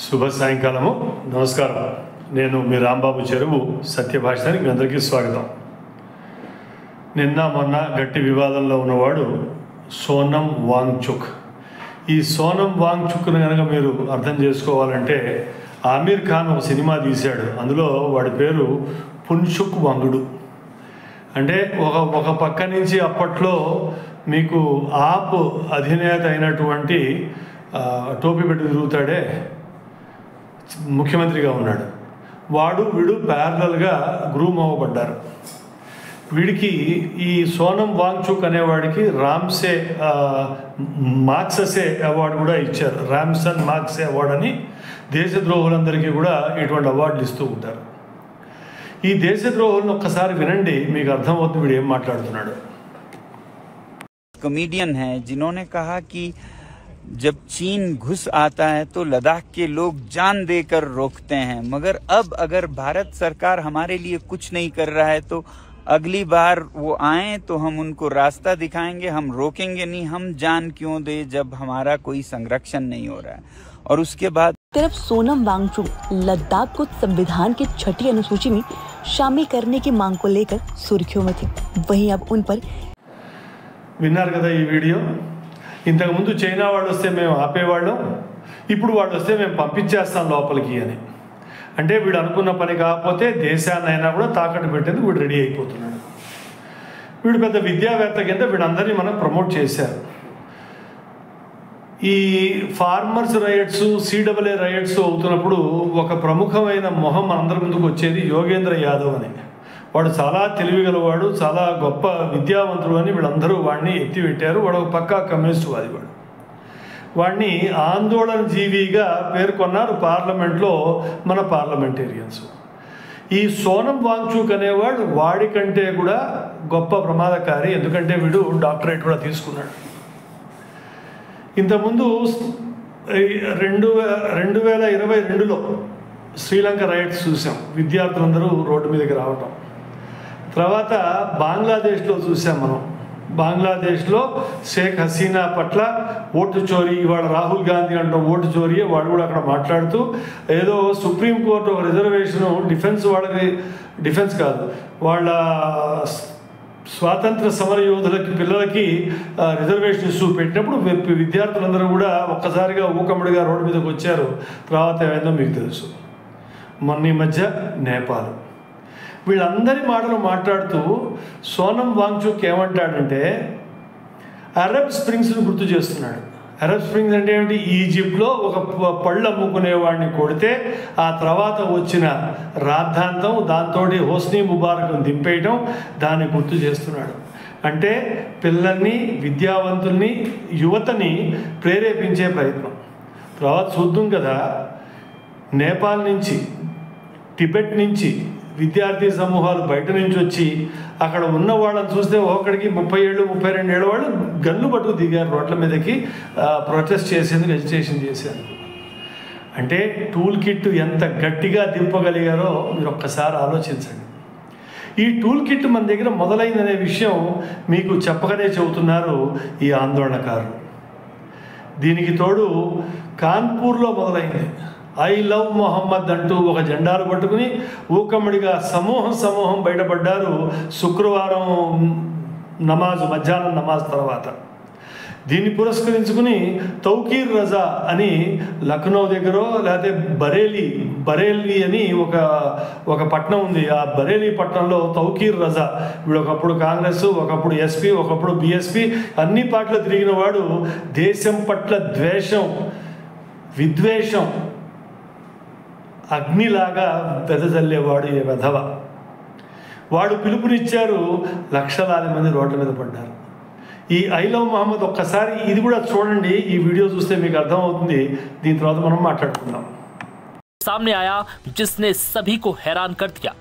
శుభ సాయంకాలము. నమస్కారం. నేను మీ రాంబాబు చెరువు సత్యభాషానికి మీ అందరికీ స్వాగతం. నిన్న మొన్న గట్టి వివాదంలో ఉన్నవాడు సోనం వాంగ్చుక్. ఈ సోనం వాంగ్చుక్ను కనుక మీరు అర్థం చేసుకోవాలంటే ఆమీర్ ఖాన్ ఒక సినిమా తీశాడు. అందులో వాడి పేరు పున్షుక్ వంగుడు. అంటే ఒక పక్క నుంచి అప్పట్లో మీకు ఆప్ అధినేత అయినటువంటి టోపీ పెట్టి తిరుగుతాడే ముఖ్యమంత్రిగా ఉన్నాడు. వీడు ప్యారలల్గా గ్రూమ్ అవ్వబడ్డారు. వీడికి ఈ సోనం వాంగ్చుక్ అనేవాడికి రామ్సే మాక్ససే అవార్డు కూడా ఇచ్చారు. రామ్సన్ మాక్సే అవార్డు అని దేశద్రోహులందరికీ కూడా ఇటువంటి అవార్డులు ఇస్తూ ఉంటారు. ఈ దేశద్రోహులను ఒక్కసారి వినండి, మీకు అర్థమవుతుంది వీడు ఏం మాట్లాడుతున్నాడు. कॉमेडियन है जिन्होंने कहा कि जब चीन घुस आता है तो लद्दाख के लोग जान देकर रोकते हैं, मगर अब अगर भारत सरकार हमारे लिए कुछ नहीं कर रहा है तो अगली बार वो आए तो हम उनको रास्ता दिखाएंगे, हम रोकेंगे नहीं, हम जान क्यों दे जब हमारा कोई संरक्षण नहीं हो रहा है। और उसके बाद तरफ सोनम वांगचुक लद्दाख को संविधान की 6ठी अनुसूची में शामिल करने की मांग को लेकर सुर्खियों में थे। वहीं अब उन पर విన్నారు కదా ఈ వీడియో. ఇంతకుముందు చైనా వాళ్ళు వస్తే మేము ఆపేవాళ్ళం, ఇప్పుడు వాళ్ళు వస్తే మేము పంపించేస్తాం లోపలికి అని. అంటే వీడు అనుకున్న పని కాకపోతే దేశాన్నైనా కూడా తాకట్టు పెట్టేందుకు వీడు రెడీ అయిపోతున్నాడు. వీడు పెద్ద విద్యావేత్త కింద వీడందరినీ మనం ప్రమోట్ చేశారు. ఈ ఫార్మర్స్ రైట్స్, సిడబ్ల్యూఏ రైట్స్ అవుతున్నప్పుడు ఒక ప్రముఖమైన మొహం మనందరి ముందుకు వచ్చేది యోగేంద్ర యాదవ్ అని. వాడు చాలా తెలివిగలవాడు, చాలా గొప్ప విద్యావంతుడు అని వీళ్ళందరూ వాడిని ఎత్తిపెట్టారు. వాడు ఒక పక్కా కమ్యూనిస్ట్ వాది. వాడిని ఆందోళన జీవిగా పేర్కొన్నారు పార్లమెంట్లో మన పార్లమెంటేరియన్స్. ఈ సోనం వాంగ్చుక్ అనేవాడు వాడికంటే కూడా గొప్ప ప్రమాదకారి. ఎందుకంటే వీడు డాక్టరేట్ కూడా తీసుకున్నాడు. ఇంతకుముందు 2022లో శ్రీలంక రైట్స్ చూసాం, విద్యార్థులందరూ రోడ్డు మీదకి రావటం. తర్వాత బంగ్లాదేశ్లో చూసాం మనం. బంగ్లాదేశ్లో షేక్ హసీనా పట్ల ఓటు చోరీ, ఇవాళ రాహుల్ గాంధీ అంటాం ఓటు చోరీ, వాడు కూడా అక్కడ మాట్లాడుతూ ఏదో సుప్రీంకోర్టు ఒక రిజర్వేషను డిఫెన్స్ కాదు, వాళ్ళ స్వాతంత్ర సమర యోధులకి పిల్లలకి రిజర్వేషన్ ఇస్తూ పెట్టినప్పుడు విద్యార్థులందరూ కూడా ఒక్కసారిగా ఊకమ్మడిగా రోడ్డు మీదకి వచ్చారు. తర్వాత ఏమైందో మీకు తెలుసు. మొన్న ఈ మధ్య నేపాల్, వీళ్ళందరి మాటలు మాట్లాడుతూ సోనం వాంగ్చుక్ ఏమంటాడంటే అరబ్ స్ప్రింగ్స్ను గుర్తు చేస్తున్నాడు. అరబ్ స్ప్రింగ్స్ అంటే ఏమిటి? ఈజిప్ట్లో ఒక పళ్ళు అమ్ముకునేవాడిని కొడితే ఆ తర్వాత వచ్చిన రాద్ధాంతం, దాంతో హోస్నీ ముబారక్ను దింపేయటం, దాన్ని గుర్తు చేస్తున్నాడు. అంటే పిల్లల్ని, విద్యావంతుల్ని, యువతని ప్రేరేపించే ప్రయత్నం. తర్వాత చూద్దాం కదా, నేపాల్ నుంచి, టిబెట్ నుంచి విద్యార్థి సమూహాలు బయట నుంచి వచ్చి అక్కడ ఉన్న వాళ్ళని చూస్తే ఒకడికి 30 ఏళ్ళు 32 ఏళ్ళ వాళ్ళు గన్ను పట్టుకు దిగారు రోడ్ల మీదకి ప్రొటెస్ట్ చేసేందుకు, ఎజిటేషన్ చేసేందుకు. అంటే టూల్ కిట్ ఎంత గట్టిగా దింపగలిగారో మీరు ఒక్కసారి ఆలోచించండి. ఈ టూల్ కిట్ మన దగ్గర మొదలైందనే విషయం మీకు చెప్పగానే చెబుతున్నారు ఈ ఆందోళనకారులు. దీనికి తోడు కాన్పూర్లో మొదలైంది. ఐ లవ్ మొహమ్మద్ అంటూ ఒక జెండాలు పట్టుకుని ఊకమ్మడిగా సమూహం బయటపడ్డారు శుక్రవారం మధ్యాహ్నం నమాజ్ తర్వాత. దీన్ని పురస్కరించుకుని తౌకీర్ రజా అని లక్నో దగ్గర, లేకపోతే బరేలీ అని ఒక పట్టణం ఉంది. ఆ బరేలీ పట్టణంలో తౌకీర్ రజా, వీడు ఒకప్పుడు కాంగ్రెస్, ఒకప్పుడు ఎస్పీ, ఒకప్పుడు బిఎస్పీ, అన్ని పార్టీలు తిరిగిన వాడు. దేశం పట్ల ద్వేషం, విద్వేషం అగ్నిలాగా వెదజల్లేవాడు ఈ వెధవ. వాడు పిలుపునిచ్చారు, లక్షలాది మంది రోడ్ల మీద పడ్డారు. ఈ ఐ లవ్ మొహమ్మద్ ఒక్కసారి ఇది కూడా చూడండి, ఈ వీడియో చూస్తే మీకు అర్థమవుతుంది. దీని తర్వాత మనం మాట్లాడుకుందాం. सामने आया जिसने सभी को हैरान कर दिया।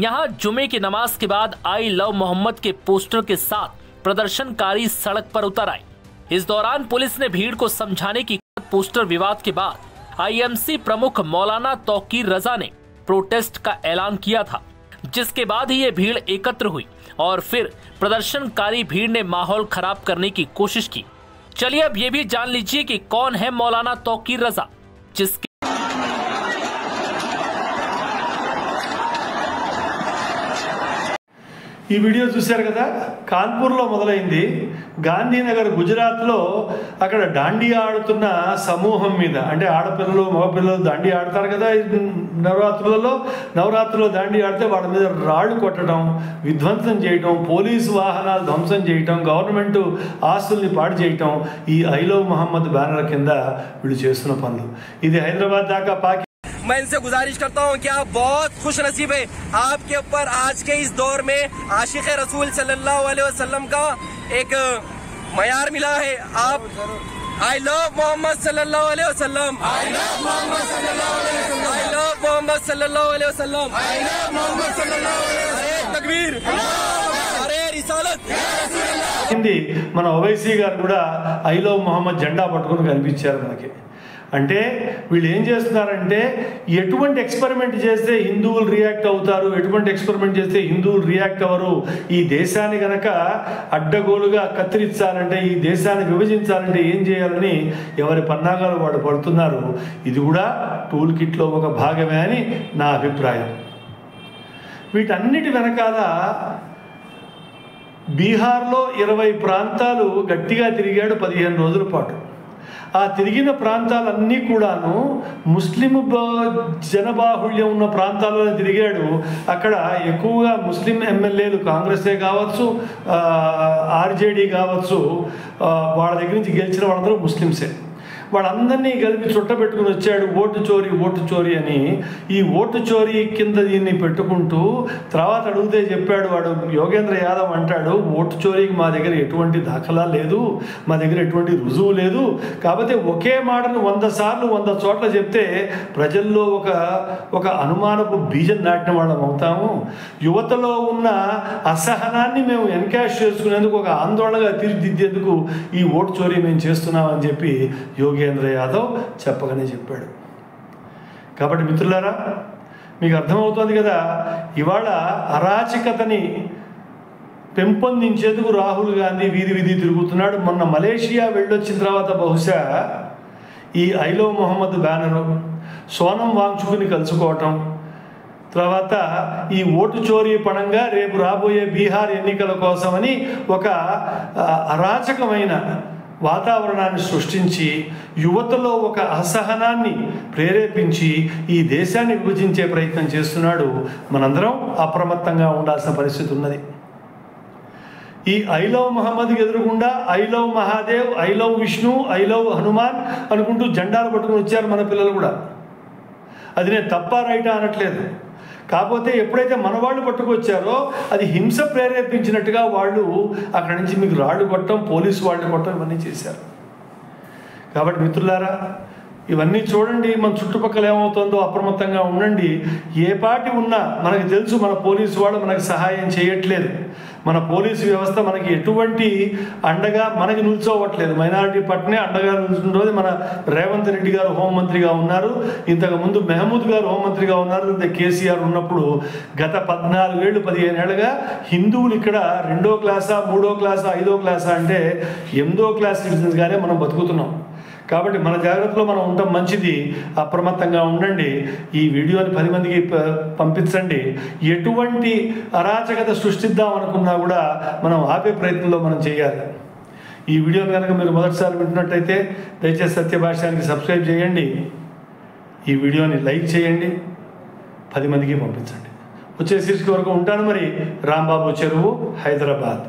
यहाँ जुमे की नमाज के बाद आई लव मोहम्मद के पोस्टर के साथ प्रदर्शनकारी सड़क पर उतर आए। इस दौरान पुलिस ने भीड़ को समझाने की पोस्टर विवाद के बाद आईएमसी प्रमुख मौलाना तौकीर रजा ने प्रोटेस्ट का ऐलान किया था, जिसके बाद ही ये भीड़ एकत्र हुई और फिर प्रदर्शनकारी भीड़ ने माहौल खराब करने की कोशिश की। चलिए अब ये भी जान लीजिए कि कौन है मौलाना तौकीर रजा, जिसके ఈ వీడియో చూశారు కదా, కాన్పూర్లో మొదలైంది. గాంధీనగర్ గుజరాత్లో అక్కడ దాండియా ఆడుతున్న సమూహం మీద, అంటే ఆడపిల్లలు మగపిల్లలు దాండియా ఆడతారు కదా నవరాత్రులలో దాండియా ఆడితే వాళ్ళ మీద రాళ్ళు కొట్టడం, విధ్వంసం చేయటం, పోలీసు వాహనాలు ధ్వంసం చేయటం, గవర్నమెంట్ ఆస్తుల్ని పాడు చేయటం ఈ ఐ లవ్ మొహమ్మద్ బ్యానర్ కింద వీళ్ళు చేస్తున్న పనులు. ఇది హైదరాబాద్ దాకా मैं इनसे गुजारिश करता हूँ कि आप बहुत खुश नसीब है, आपके ऊपर आज के इस दौर में आशिक रसूल सल्लल्लाहु अलैहि वसल्लम का एक मयार मिला है. आप आई लव मोहम्मद सल्लल्लाहु अलैहि वसल्लम, आई लव मोहम्मद सल्लल्लाहु अलैहि वसल्लम, आई लव मोहम्मद सल्लल्लाहु अलैहि वसल्लम, आई लव मोहम्मद सल्लल्लाहु अलैहि वसल्लम. अरे तकबीर, अरे रिसालत. మన ఓవైసీ గారు కూడా ఐ లవ్ మొహమ్మద్ జెండా పట్టుకుని కనిపించారు మనకి. అంటే వీళ్ళు ఏం చేస్తున్నారంటే ఎటువంటి ఎక్స్పెరిమెంట్ చేస్తే హిందువులు రియాక్ట్ అవుతారు, ఎటువంటి ఎక్స్పెరిమెంట్ చేస్తే హిందువులు రియాక్ట్ అవ్వరు, ఈ దేశాన్ని కనుక అడ్డగోలుగా కత్తిరించాలంటే, ఈ దేశాన్ని విభజించాలంటే ఏం చేయాలని ఎవరి పన్నాగాలు వాళ్ళు పడుతున్నారు. ఇది కూడా టూల్ కిట్లో ఒక భాగమే అని నా అభిప్రాయం. వీటన్నిటి వెనకాల బీహార్లో 20 ప్రాంతాలు గట్టిగా తిరిగాడు 15 రోజుల పాటు. ఆ తిరిగిన ప్రాంతాలన్నీ కూడాను ముస్లిం జనబాహుళ్యం ఉన్న ప్రాంతాల్లో తిరిగాడు. అక్కడ ఎక్కువగా ముస్లిం ఎమ్మెల్యేలు, కాంగ్రెసే కావచ్చు, ఆర్జేడీ కావచ్చు, వాళ్ళ దగ్గర నుంచి గెలిచిన వాళ్ళందరూ ముస్లింసే. వాళ్ళందరినీ కలిపి చుట్టబెట్టుకుని వచ్చాడు ఓటు చోరీ అని. ఈ ఓటు చోరీ కింద దీన్ని పెట్టుకుంటూ తర్వాత అడిగితే చెప్పాడు వాడు యోగేంద్ర యాదవ్ అంటాడు, ఓటు చోరీకి మా దగ్గర ఎటువంటి దాఖలా లేదు, మా దగ్గర ఎటువంటి రుజువు లేదు, కాకపోతే ఒకే మాటను 100 సార్లు 100 చోట్ల చెప్తే ప్రజల్లో ఒక అనుమానపు బీజం నాటిన వాళ్ళం అవుతాము. యువతలో ఉన్న అసహనాన్ని మేము ఎన్కాష్ చేసుకునేందుకు, ఒక ఆందోళనగా తీర్చిదిద్దేందుకు ఈ ఓటు చోరీ మేము చేస్తున్నామని చెప్పి యోగేంద్ర యాదవ్ చెప్పగానే చెప్పాడు. కాబట్టి మిత్రులారా, మీకు అర్థమవుతోంది కదా, ఇవాళ అరాచకతని పెంపొందించేందుకు రాహుల్ గాంధీ వీధి తిరుగుతున్నాడు. మొన్న మలేషియా వెళ్ళొచ్చిన తర్వాత బహుశా ఈ I love Mohammed banner, Sonam వాంగ్చుక్ని కలుసుకోవటం, తర్వాత ఈ ఓటు చోరీ పణంగా రేపు రాబోయే బీహార్ ఎన్నికల కోసమని ఒక అరాచకమైన వాతావరణాన్ని సృష్టించి యువతలో ఒక అసహనాన్ని ప్రేరేపించి ఈ దేశాన్ని విభజించే ప్రయత్నం చేస్తున్నాడు. మనందరం అప్రమత్తంగా ఉండాల్సిన పరిస్థితి ఉన్నది. ఈ ఐ లవ్ మహమ్మద్కి ఎదురుగుండా I love Mahadev, I love Vishnu, I love Hanuman అనుకుంటూ జెండాలు పట్టుకుని వచ్చారు మన పిల్లలు కూడా. అది నేను తప్ప రైటా అనట్లేదు. కాకపోతే ఎప్పుడైతే మన వాళ్ళు పట్టుకొచ్చారో అది హింస ప్రేరేపించినట్టుగా వాళ్ళు అక్కడి నుంచి మీకు రాళ్ళు కొట్టడం, పోలీసు వాళ్ళు కొట్టడం ఇవన్నీ చేశారు. కాబట్టి మిత్రులారా, ఇవన్నీ చూడండి, మన చుట్టుపక్కల ఏమవుతుందో అప్రమత్తంగా ఉండండి. ఏ పార్టీ ఉన్నా మనకు తెలుసు మన పోలీసు వాళ్ళు మనకు సహాయం చేయట్లేదు. మన పోలీసు వ్యవస్థ మనకి ఎటువంటి అండగా మనకి నిల్చోవట్లేదు. మైనారిటీ పట్నే అండగా నిల్చుంటుంది. మన రేవంత్ రెడ్డి గారు హోంమంత్రిగా ఉన్నారు, ఇంతకుముందు మెహమూద్ గారు హోంమంత్రిగా ఉన్నారు. ఇంత కేసీఆర్ ఉన్నప్పుడు గత 14 ఏళ్ళు 15 ఏళ్ళుగా హిందువులు ఇక్కడ 2వ క్లాసా 3వ క్లాసా 5వ క్లాసా అంటే 8వ క్లాస్ సిటిజన్స్గానే మనం బతుకుతున్నాం. కాబట్టి మన జాగ్రత్తలో మనం ఉండటం మంచిది. అప్రమత్తంగా ఉండండి. ఈ వీడియోని 10 మందికి పంపించండి. ఎటువంటి అరాచకత సృష్టిద్దాం అనుకున్నా కూడా మనం ఆపే ప్రయత్నంలో మనం చేయాలి. ఈ వీడియోని కనుక మీరు మొదటిసారి వింటున్నట్టయితే దయచేసి సత్యభాషానికి సబ్స్క్రైబ్ చేయండి. ఈ వీడియోని లైక్ చేయండి, 10 మందికి పంపించండి. వచ్చే శీర్షిక వరకు ఉంటాను మరి. రాంబాబు చెరువు, హైదరాబాద్.